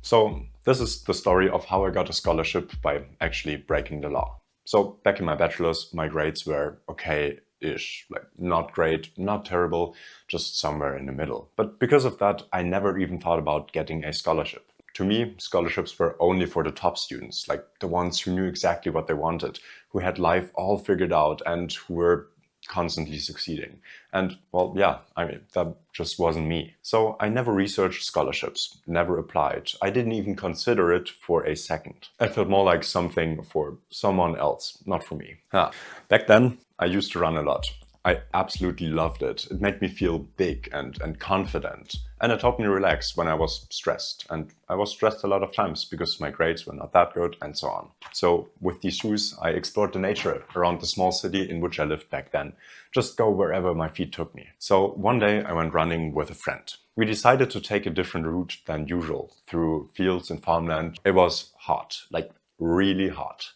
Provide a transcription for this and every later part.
So this is the story of how I got a scholarship by actually breaking the law. So back in my bachelor's, my grades were okay-ish, like not great, not terrible, just somewhere in the middle. But because of that, I never even thought about getting a scholarship. To me, scholarships were only for the top students, like the ones who knew exactly what they wanted, who had life all figured out and who were constantly succeeding. And well, yeah, that just wasn't me. So I never researched scholarships, never applied. I didn't even consider it for a second. It felt more like something for someone else, not for me. Back then, I used to run a lot. I absolutely loved it. It made me feel big and confident. And it helped me relax when I was stressed. And I was stressed a lot of times because my grades were not that good and so on. So with these shoes, I explored the nature around the small city in which I lived back then. Just go wherever my feet took me. So one day I went running with a friend. We decided to take a different route than usual through fields and farmland. It was hot, like really hot.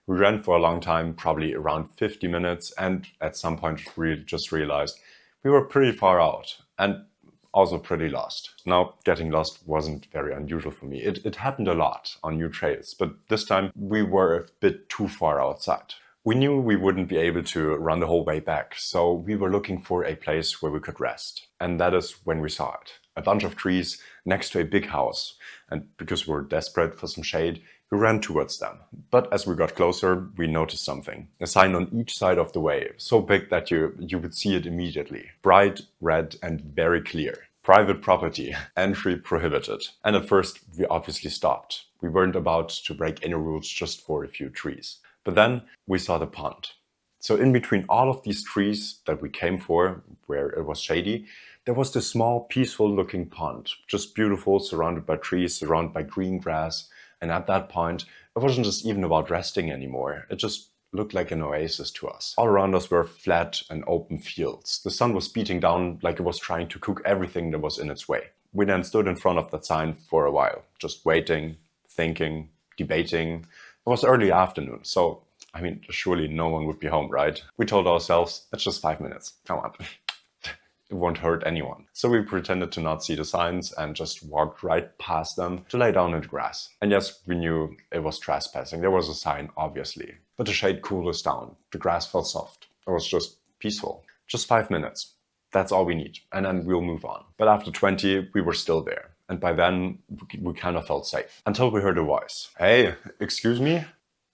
We ran for a long time, probably around 50 minutes, and at some point we just realized we were pretty far out and also pretty lost. Now, getting lost wasn't very unusual for me. It happened a lot on new trails, but this time we were a bit too far outside. We knew we wouldn't be able to run the whole way back, so we were looking for a place where we could rest. And that is when we saw it. A bunch of trees next to a big house. And because we were desperate for some shade, we ran towards them. But as we got closer, we noticed something. A sign on each side of the way, so big that you would see it immediately. Bright red and very clear. Private property, entry prohibited. And at first, we obviously stopped. We weren't about to break any rules just for a few trees. But then we saw the pond. So in between all of these trees that we came for, where it was shady, there was this small, peaceful looking pond. Just beautiful, surrounded by trees, surrounded by green grass. And at that point, it wasn't just even about resting anymore. It just looked like an oasis to us. All around us were flat and open fields. The sun was beating down like it was trying to cook everything that was in its way. We then stood in front of that sign for a while, just waiting, thinking, debating. It was early afternoon, so surely no one would be home, right? We told ourselves, it's just 5 minutes, come on. It won't hurt anyone. So we pretended to not see the signs and just walked right past them to lay down in the grass. And yes, we knew it was trespassing. There was a sign, obviously. But the shade cooled us down. The grass felt soft. It was just peaceful. Just 5 minutes. That's all we need. And then we'll move on. But after 20, we were still there. And by then, we kind of felt safe. Until we heard a voice. Hey, excuse me?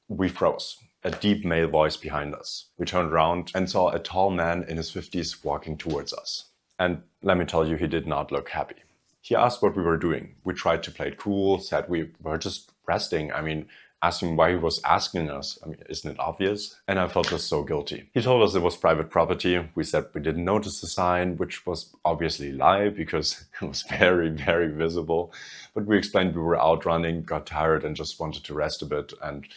We froze. A deep male voice behind us. We turned around and saw a tall man in his 50s walking towards us. And let me tell you, he did not look happy. He asked what we were doing. We tried to play it cool, said we were just resting. Asked him why he was asking us. Isn't it obvious? And I felt just so guilty. He told us it was private property. We said we didn't notice the sign, which was obviously a lie because it was very, very visible. But we explained we were out running, got tired and just wanted to rest a bit. And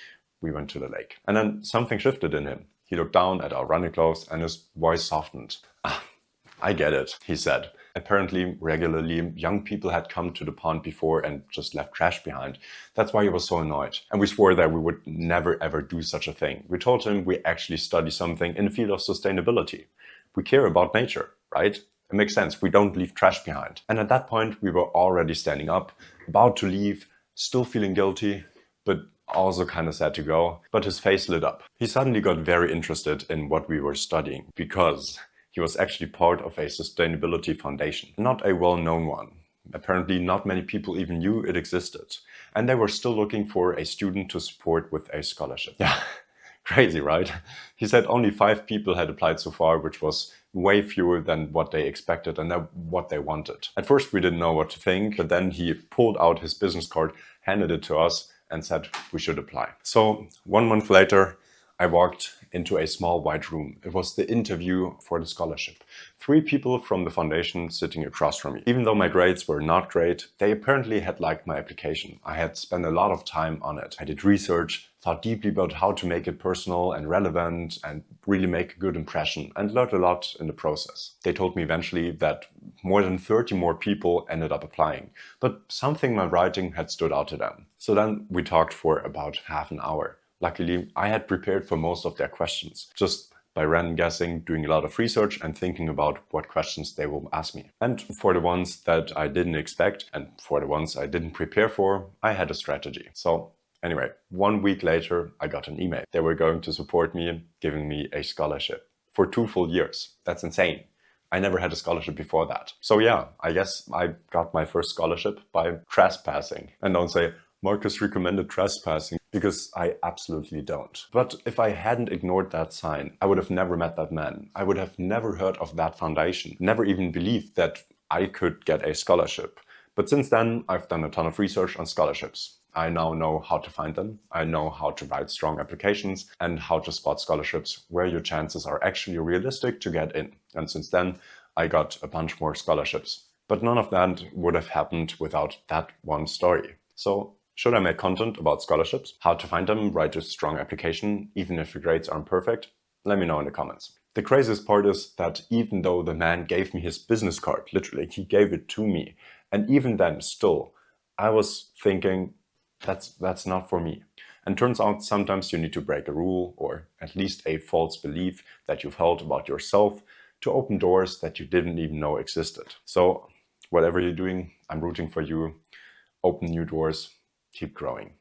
we went to the lake. And then something shifted in him. He looked down at our running clothes and his voice softened. I get it, he said. Apparently, regularly, young people had come to the pond before and just left trash behind. That's why he was so annoyed. And we swore that we would never ever do such a thing. We told him we actually study something in the field of sustainability. We care about nature, right? It makes sense. We don't leave trash behind. And at that point, we were already standing up, about to leave, still feeling guilty, but also kind of sad to go. But his face lit up. He suddenly got very interested in what we were studying because he was actually part of a sustainability foundation, not a well-known one. Apparently not many people even knew it existed. And they were still looking for a student to support with a scholarship. Yeah, crazy, right? He said only 5 people had applied so far, which was way fewer than what they expected and what they wanted. At first we didn't know what to think, but then he pulled out his business card, handed it to us and said we should apply. So 1 month later, I walked into a small white room. It was the interview for the scholarship. 3 people from the foundation sitting across from me. Even though my grades were not great, they apparently had liked my application. I had spent a lot of time on it. I did research, thought deeply about how to make it personal and relevant and really make a good impression and learned a lot in the process. They told me eventually that more than 30 more people ended up applying, but something in my writing had stood out to them. So then we talked for about half an hour. Luckily, I had prepared for most of their questions. Just by random guessing, doing a lot of research and thinking about what questions they will ask me. And for the ones that I didn't expect and for the ones I didn't prepare for, I had a strategy. So anyway, 1 week later, I got an email. They were going to support me, giving me a scholarship for 2 full years. That's insane. I never had a scholarship before that. So yeah, I guess I got my first scholarship by trespassing. And don't say, Marcus recommended trespassing, because I absolutely don't. But if I hadn't ignored that sign, I would have never met that man. I would have never heard of that foundation, never even believed that I could get a scholarship. But since then, I've done a ton of research on scholarships. I now know how to find them. I know how to write strong applications and how to spot scholarships where your chances are actually realistic to get in. And since then, I got a bunch more scholarships. But none of that would have happened without that one story. So should I make content about scholarships, how to find them, write a strong application, even if your grades aren't perfect? Let me know in the comments. The craziest part is that even though the man gave me his business card, literally, he gave it to me. And even then, still, I was thinking, that's not for me. And turns out sometimes you need to break a rule or at least a false belief that you've held about yourself to open doors that you didn't even know existed. So whatever you're doing, I'm rooting for you. Open new doors, keep growing.